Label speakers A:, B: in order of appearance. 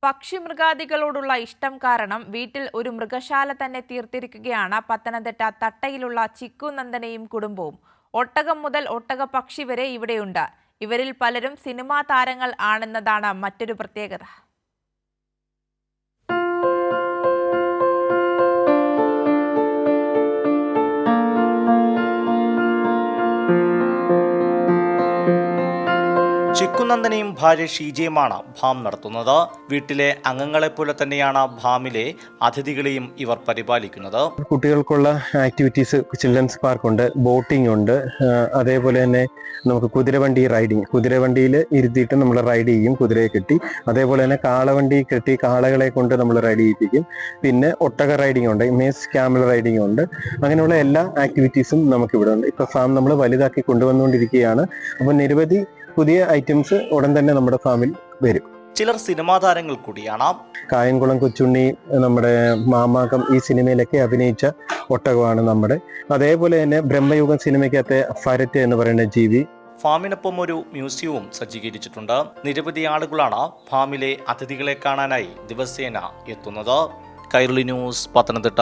A: പക്ഷിമൃഗാദികളോടുള്ള ഇഷ്ടം കാരണം വീട്ടിൽ ഒരു മൃഗശാല തന്നെ തീർത്തിരിക്കുകയാണ് പത്തനംതിട്ട തട്ടയിലുള്ള ചിക്കു നന്ദനയും കുടുംബവും. ഒട്ടകം മുതൽ ഒട്ടക പക്ഷി വരെ ഇവിടെയുണ്ട്. ഇവരിൽ പലരും സിനിമാ താരങ്ങൾ ആണെന്നതാണ് മറ്റൊരു പ്രത്യേകത.
B: ചിക്കുനന്ദനയും ഭാര്യ ഷീജയുമാണ് ഫാം നടത്തുന്നത്. വീട്ടിലെ അംഗങ്ങളെപ്പോലെ തന്നെയാണ് ഫാമിലെ അതിഥികളെയും ഇവർ പരിപാലിക്കുന്നത്.
C: കുട്ടികൾക്കുള്ള ആക്ടിവിറ്റീസ് ചിൽഡ്രൻസ് പാർക്കുണ്ട്, ബോട്ടിംഗ് ഉണ്ട്, അതേപോലെ തന്നെ നമുക്ക് കുതിരവണ്ടി റൈഡിങ്, കുതിരവണ്ടിയിൽ ഇരുത്തിയിട്ട് നമ്മൾ റൈഡ് ചെയ്യും, കുതിരയെ കെട്ടി. അതേപോലെ തന്നെ കാളവണ്ടി കെട്ടി കാളകളെ കൊണ്ട് നമ്മൾ റൈഡ് ചെയ്യിപ്പിക്കും. പിന്നെ ഒട്ടക റൈഡിങ് ഉണ്ട്, മേസ് ക്യാമൽ റൈഡിങ് ഉണ്ട്. അങ്ങനെയുള്ള എല്ലാ ആക്ടിവിറ്റീസും നമുക്കിവിടെ ഉണ്ട്. ഇപ്പോൾ ഫാം നമ്മൾ വലുതാക്കി കൊണ്ടുവന്നുകൊണ്ടിരിക്കുകയാണ്. അപ്പോൾ നിരവധി പുതിയ ഐറ്റംസ് ഉടൻ തന്നെ നമ്മുടെ ഫാമിൽ വരും.
B: ചിലർ സിനിമാ താരങ്ങൾ കൂടിയാണ്.
C: കായംകുളം കൊച്ചുണ്ണി, നമ്മുടെ മാമാകം ഈ സിനിമയിലൊക്കെ അഭിനയിച്ച ഒട്ടകമാണ് നമ്മുടെ. അതേപോലെ തന്നെ ബ്രഹ്മയുഗം സിനിമയ്ക്കകത്തെ ഫരറ്റ് എന്ന് പറയുന്ന ജീവി.
B: ഫാമിനൊപ്പം ഒരു മ്യൂസിയവും സജ്ജീകരിച്ചിട്ടുണ്ട്. നിരവധി ആളുകളാണ് ഫാമിലെ അതിഥികളെ കാണാനായി ദിവസേന എത്തുന്നത്. കൈരളി ന്യൂസ്, പത്തനംതിട്ട.